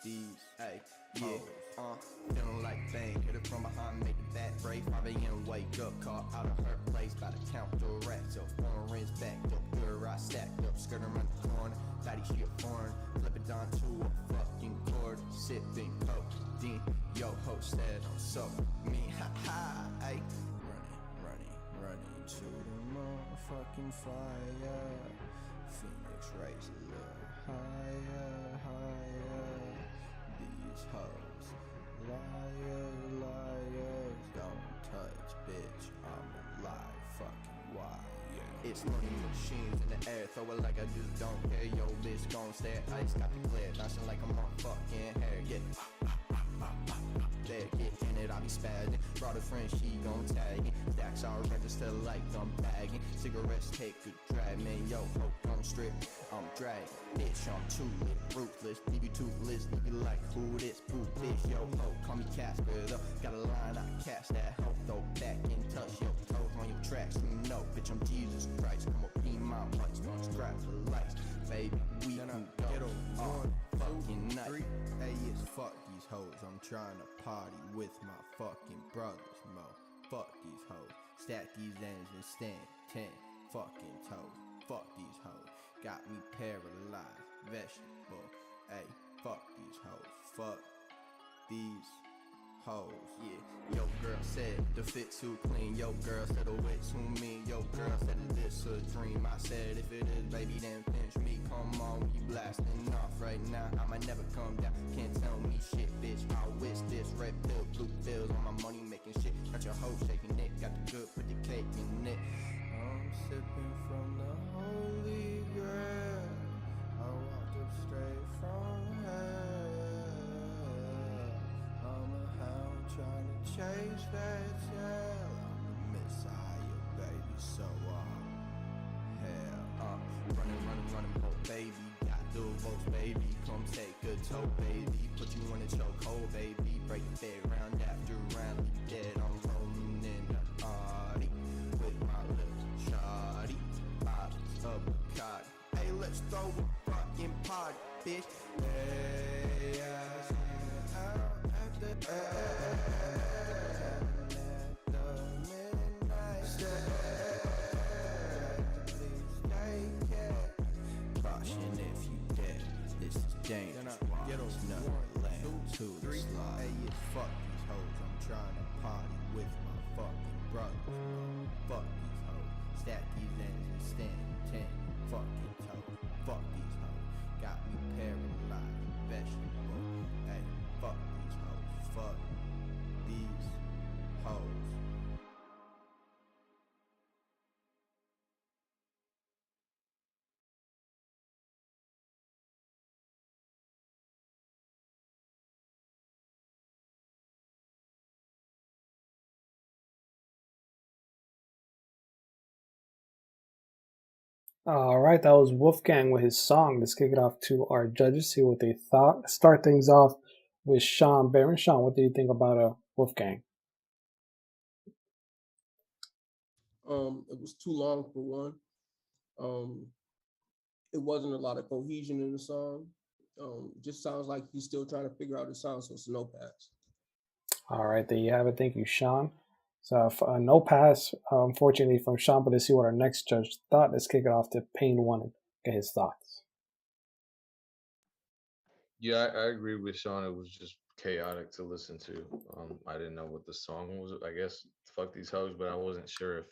these, ayy, yeah, feeling like bang, hit it from behind, make it back break, 5 a.m. wake up, caught out of her place, by the count the racks up, 1 rinse backed up, good I stacked up, skirt around the corner, thotty she a foreign, flip it down to a fucking cord, sipping coke, then yo ho said I'm so mean, ha ha, ayy, running to the motherfucking fire, Phoenix rays a little higher, these hoes, liars, don't touch, bitch, I'm alive, fucking wire. It's money machines in the air, throw it like I just don't care, yo bitch gon' stare, ice got the glare, bouncing like I'm on fucking hair, get there, get in it, I be spazzing, brought a friend, she gon' tag it, stacks all register like I'm bagging, cigarettes take a drag, man, yo, ho, come strip, I'm dragging, bitch, I'm too lit, ruthless, leave you toothless, leave you like who this, boo, bitch, yo, ho, call me Casper, though, got a line, I catch that hoe, throw back and touch your toes on your tracks, you know, bitch, I'm Jesus Christ, come up, be my once, don't scrap the lights, baby, we can go on fucking night, hey, it's fuck these hoes, I'm trying to party with my fucking brothers, mo, fuck these hoes, stack these ends and stand 10 fucking toes, fuck these hoes, got me paralyzed, vegetable, ayy, fuck these hoes, fuck these hoes, yeah, yo girl said the fit too clean, yo girl said the way too mean, yo girl said is this a dream, I said if it is baby then pinch me, come on, we blasting off right now, I might never come down, can't tell me shit bitch, I wish this red pill, blue pills on my money making shit, got your hoe shaking it, got the good, put the cake in it, I'm sipping from the holy grail, I walked up straight from hell, I'm a hound trying to chase that tail, I'm the messiah baby, so hell, running, oh baby, got the votes baby, come take a toe baby, put you in a chokehold baby, break the bed round after round, leave you dead, I'm rolling in the party with my little bitch. Hey, yeah, out after caution if you dead. This is dangerous. There's nothing left to the slide. Hey, yeah, fuck these hoes. I'm trying to party with my fucking brothers. Fuck these hoes. Stack these ends and stand 10 fucking toes. Fuck these hoes. Got me paralyzed. Vegetable. Hey, fuck these hoes. Fuck these hoes. All right, that was Wolfgang with his song. Let's kick it off to our judges, see what they thought. Let's start things off with Sean Barron. Sean, what do you think about Wolfgang? It was too long for one. It wasn't a lot of cohesion in the song. Just sounds like he's still trying to figure out his sound, so it's a no pass. All right, there you have it. Thank you, Sean. So no pass, unfortunately, from Sean, but let's see what our next judge thought. Let's kick it off to Payne One and get his thoughts. Yeah, I agree with Sean. It was just chaotic to listen to. I didn't know what the song was. I guess fuck these hoes, but I wasn't sure if,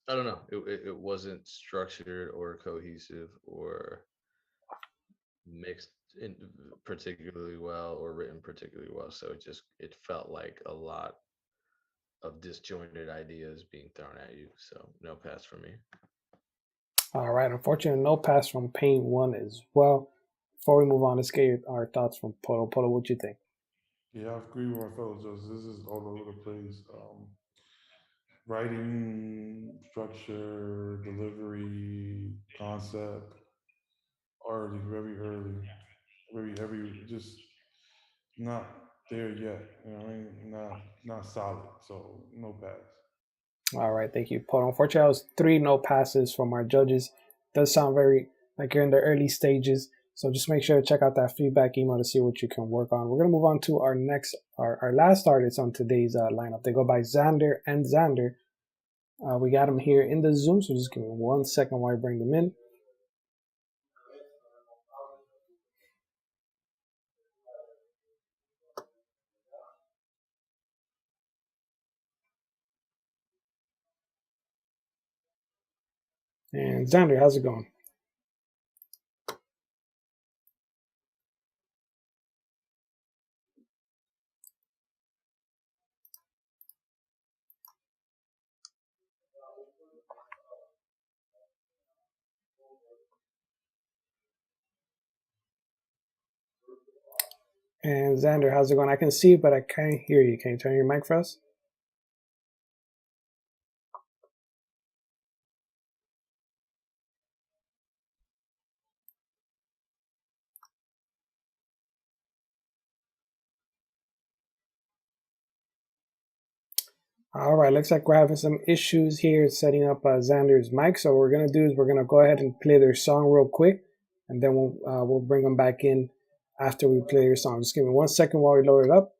I don't know. It wasn't structured or cohesive or mixed in particularly well or written particularly well. So it felt like a lot of disjointed ideas being thrown at you. So no pass for me. All right, unfortunately, no pass from Payne One as well. Before we move on, let's get our thoughts from Polo. Polo, what you think? Yeah, I agree with my fellow judges. This is all over the place. Writing, structure, delivery, concept, already very early, very just not there yet. You know what I mean? Not solid. So no pass. All right, thank you, Polo. Unfortunately, that was 3 no passes from our judges. Does sound very like you're in the early stages. So just make sure to check out that feedback email to see what you can work on. We're gonna move on to our last artist on today's lineup. They go by Xander and Xander. We got them here in the Zoom, so just give me 1 second while I bring them in. And Xander, how's it going? And Xander, how's it going? I can see you, but I can't hear you. Can you turn your mic for us? All right, looks like we're having some issues here setting up Xander's mic. So what we're gonna do is we're gonna go ahead and play their song real quick, and then we'll bring them back in after we play your song. Just give me 1 second while we load it up.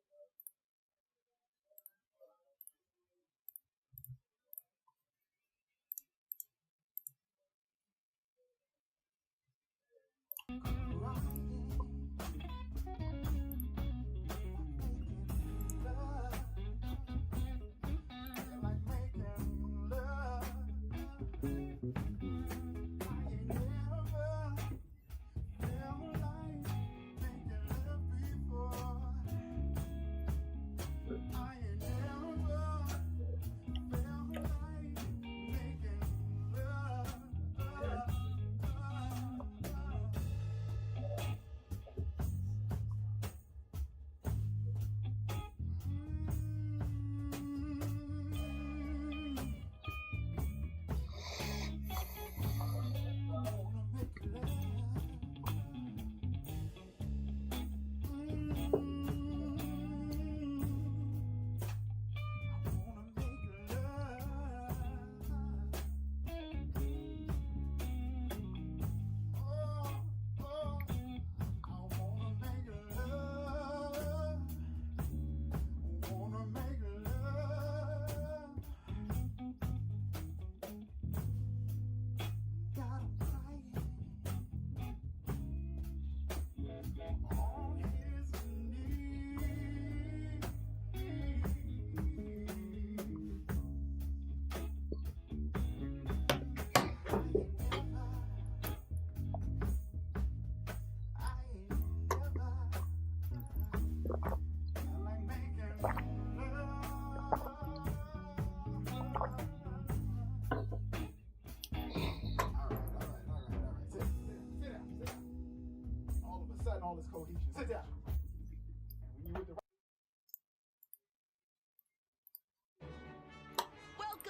Welcome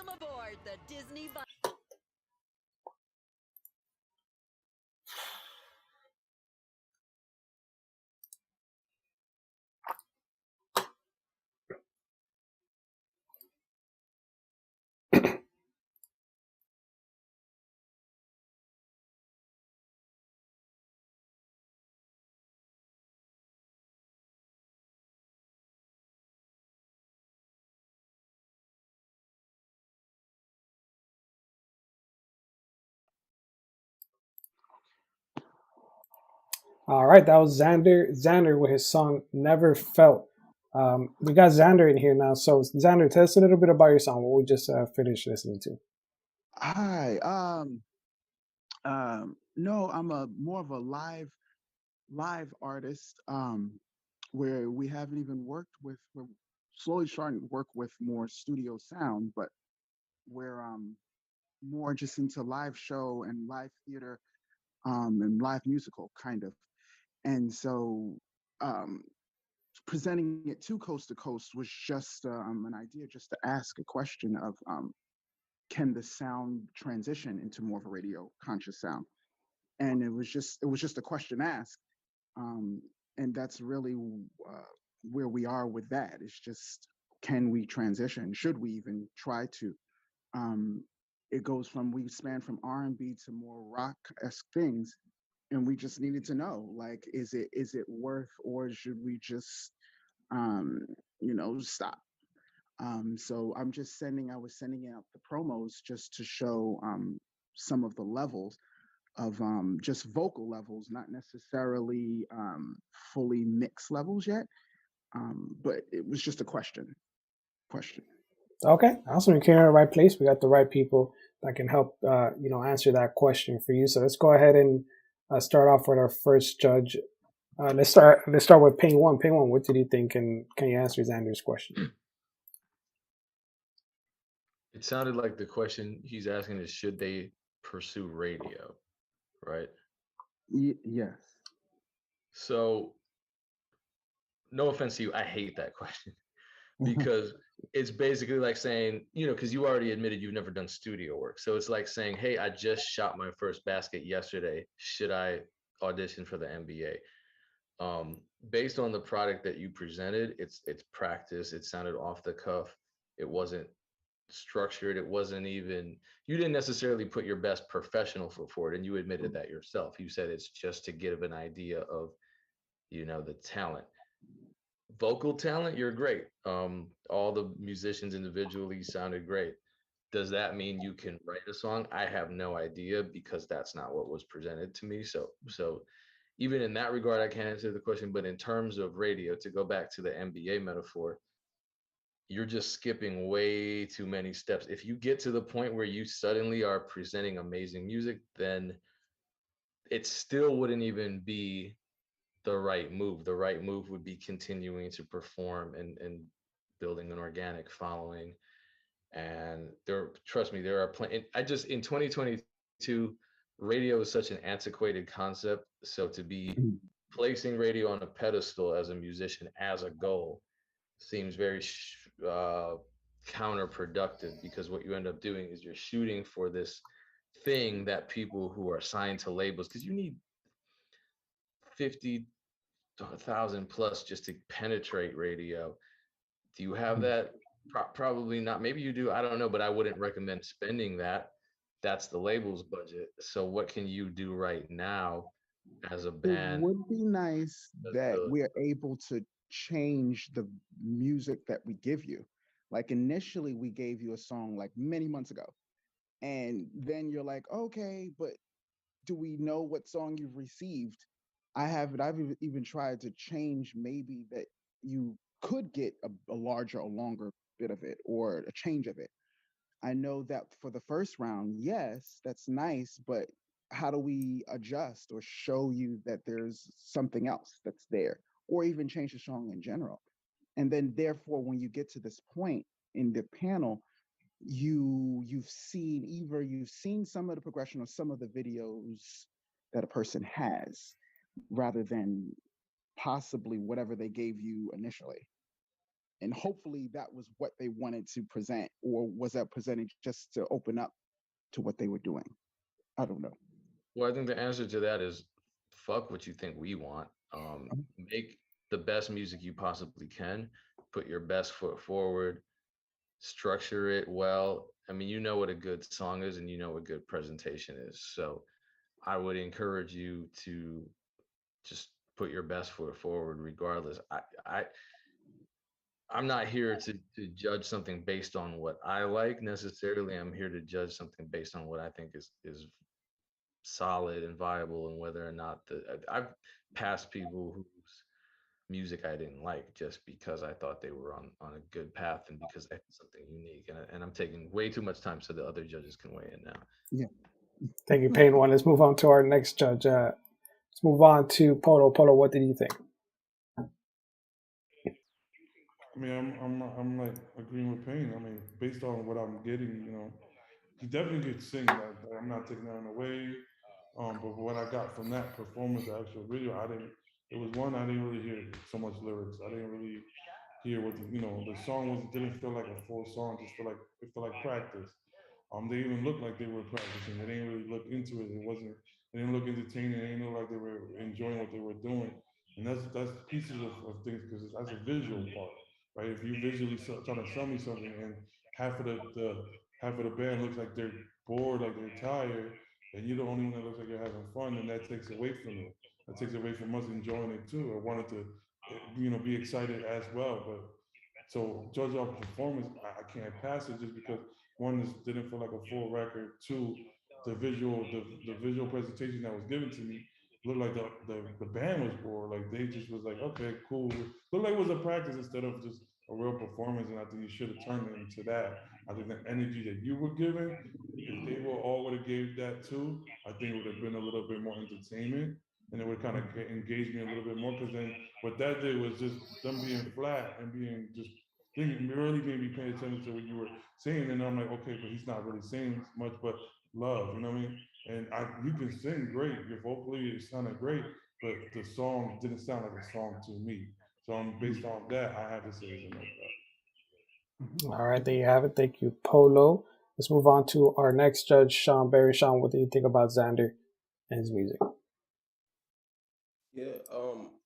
aboard the Disney bus. All right, that was Xander with his song "Never Felt." We got Xander in here now. So Xander, tell us a little bit about your song. What we just finished listening to. Hi. No, I'm a more of a live artist. Where we haven't even worked with. We're slowly starting to work with more studio sound, but we're more just into live show and live theater, and live musical kind of. And so, um, presenting it to Coast was just an idea, just to ask a question of, can the sound transition into more of a radio conscious sound? And it was just a question asked, um, and that's really where we are with that. It's just, can we transition? Should we even try to? Um, it goes from, we span from R&B to more rock esque things, and we just needed to know, like, is it worth, or should we just, um, stop? So I was sending out the promos just to show, some of the levels of, just vocal levels, not necessarily, fully mixed levels yet. But it was just a question. Okay, awesome. You're in the right place. We got the right people that can help, answer that question for you. So let's go ahead and start off with our first judge. Let's start. Let's start with Ping One. Ping One, what did you think? And can you answer Xander's question? It sounded like the question he's asking is, should they pursue radio, right? Yes. So, no offense to you, I hate that question because it's basically like saying, because you already admitted you've never done studio work. So it's like saying, hey, I just shot my first basket yesterday. Should I audition for the NBA? Based on the product that you presented, it's practice. It sounded off the cuff. It wasn't structured. It wasn't even, you didn't necessarily put your best professional foot forward, and you admitted that yourself. You said it's just to give an idea of, the talent. Vocal talent, you're great. All the musicians individually sounded great. Does that mean you can write a song? I have no idea because that's not what was presented to me. So even in that regard, I can't answer the question. But in terms of radio, to go back to the NBA metaphor, you're just skipping way too many steps. If you get to the point where you suddenly are presenting amazing music, then it still wouldn't even be the right move. The right move would be continuing to perform and building an organic following. And trust me, there are plenty. I just, in 2022, radio is such an antiquated concept. So to be placing radio on a pedestal as a musician as a goal seems very counterproductive, because what you end up doing is you're shooting for this thing that people who are signed to labels, because you need 50,000 plus just to penetrate radio. Do you have that? Probably not. Maybe you do. I don't know, but I wouldn't recommend spending that. That's the label's budget. So what can you do right now as a It band? would be nice that The we're able to change the music that we give you. Like, initially, we gave you a song like many months ago, and then you're like, okay, but do we know what song you've received? I've even tried to change, maybe that you could get a larger or longer bit of it, or a change of it. I know that for the first round, yes, that's nice, but how do we adjust or show you that there's something else that's there, or even change the song in general? And then, therefore, when you get to this point in the panel, you've seen some of the progression or some of the videos that a person has, rather than possibly whatever they gave you initially. And hopefully that was what they wanted to present, or was that presented just to open up to what they were doing? I don't know. Well, I think the answer to that is fuck what you think we want. Make the best music you possibly can. Put your best foot forward. Structure it well. I mean, you know what a good song is, and you know what good presentation is. So, I would encourage you to just put your best foot forward, regardless. I'm not here to judge something based on what I like necessarily. I'm here to judge something based on what I think is solid and viable, and whether or not I've passed people whose music I didn't like just because I thought they were on a good path and because I had something unique. And I'm taking way too much time so the other judges can weigh in now. Yeah. Thank you, Pain One. Let's move on to our next judge. Let's move on to Polo. Polo, what did you think? I mean, I'm like agreeing with Payne. I mean, based on what I'm getting, he definitely could sing. I'm not taking that away. But what I got from that performance, the actual video, I didn't. It was one I didn't really hear so much lyrics. I didn't really hear what the song was. Didn't feel like a full song. Just feel like it felt like practice. They even looked like they were practicing. They didn't really look into it. It wasn't. They didn't look entertaining. They didn't look like they were enjoying what they were doing. And that's pieces of things, because that's a visual part, right? If you visually trying to sell me something, and half of the half of the band looks like they're bored, like they're tired, and you're the only one that looks like you're having fun, and that takes away from it. That takes away from us enjoying it too, or wanting to, be excited as well. But so judge off performance, I can't pass it just because one, this didn't feel like a full record. Two, the visual presentation that was given to me looked like the band was bored. Like they just was like, okay, cool. Looked like it was a practice instead of just a real performance. And I think you should have turned it into that. I think the energy that you were giving, if they were all would have gave that too, I think it would have been a little bit more entertainment, and it would kind of engage me a little bit more. Because then what that did was just them being flat and being just didn't really made me pay attention to what you were saying. And I'm like, okay, but he's not really saying much, but love, you know what I mean? And you can sing great. Your vocally it sounded great, but the song didn't sound like a song to me. So based on that, I have to say it's a no go. All right, there you have it. Thank you, Polo. Let's move on to our next judge, Sean Barry. Sean, what do you think about Xander and his music? Yeah,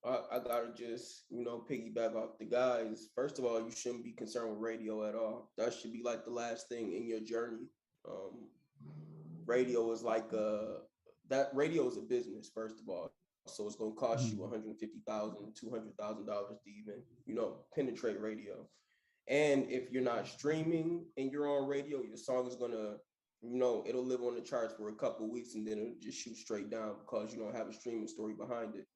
I gotta just piggyback off the guys. First of all, you shouldn't be concerned with radio at all. That should be like the last thing in your journey. Radio is like that radio is a business, first of all. So it's gonna cost you $150,000, $200,000 to even penetrate radio. And if you're not streaming and you're on radio, your song is gonna it'll live on the charts for a couple of weeks, and then it'll just shoot straight down because you don't have a streaming story behind it.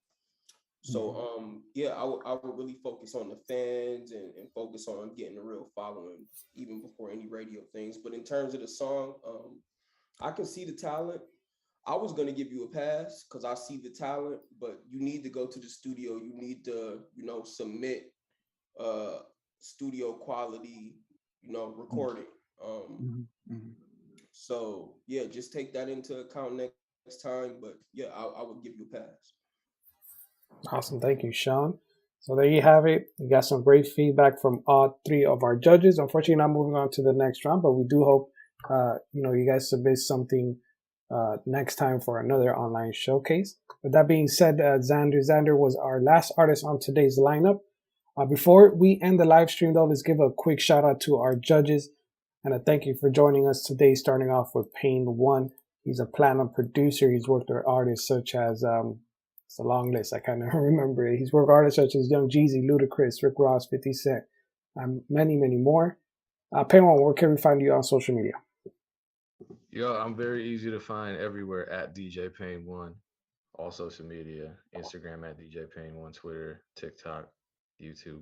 So yeah, I would really focus on the fans and focus on getting a real following even before any radio things. But in terms of the song, I can see the talent. I was gonna give you a pass because I see the talent, but you need to go to the studio. You need to, submit studio quality, recording. So yeah, just take that into account next time. But yeah, I would give you a pass. Awesome. Thank you, Sean. So there you have it. We got some great feedback from all three of our judges. Unfortunately, not moving on to the next round, but we do hope, you guys submit something next time for another online showcase. With that being said, Xander was our last artist on today's lineup. Before we end the live stream, though, let's give a quick shout out to our judges and a thank you for joining us today, starting off with Pain One. He's a platinum producer. He's worked with artists such as, it's a long list, I kind of remember it. He's worked with artists such as Young Jeezy, LUDACRIS, Rick Ross, 50 Cent, and many, many more. Pain One, where can we find you on social media? Yo, I'm very easy to find everywhere at DJ Pain One, all social media, Instagram at DJ Pain One, Twitter, TikTok, YouTube.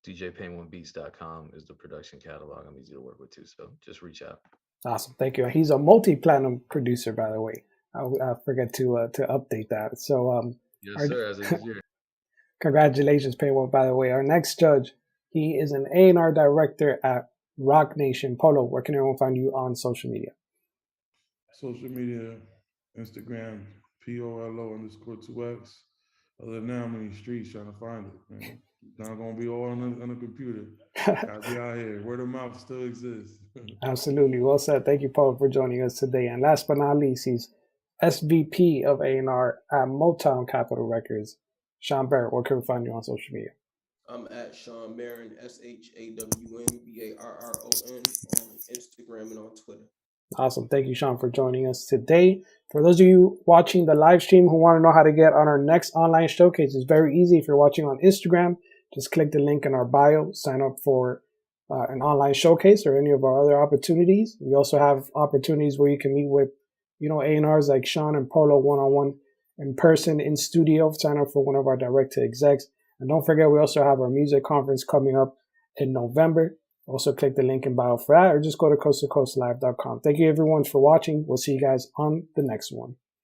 DJPain1Beats.com is the production catalog. I'm easy to work with too, so just reach out. Awesome, thank you. He's a multi-platinum producer, by the way. I forget to update that. So yes, sir. As of this year. Congratulations, Pain One. By the way, our next judge, he is an A&R director at Rock Nation. Polo, where can everyone find you on social media? Social media, Instagram, POLO_2X. Other than that, I'm in these streets trying to find it, man. It's not gonna be all on the computer. Gotta be out here. Word of mouth still exists. Absolutely. Well said. Thank you, Paul, for joining us today. And last but not least, he's SVP of A&R at Motown Capitol Records. Sean Barrett, where can we find you on social media? I'm at Shawn Barron, SHAWNBARRON, on Instagram and on Twitter. Awesome. Thank you, Sean, for joining us today. For those of you watching the live stream who want to know how to get on our next online showcase, it's very easy. If you're watching on Instagram, just click the link in our bio, sign up for an online showcase or any of our other opportunities. We also have opportunities where you can meet with, A&Rs like Sean and Polo one-on-one in person in studio. Sign up for one of our direct to execs. And don't forget, we also have our music conference coming up in November. Also click the link in bio for that, or just go to coasttocoastlive.com. Thank you everyone for watching. We'll see you guys on the next one.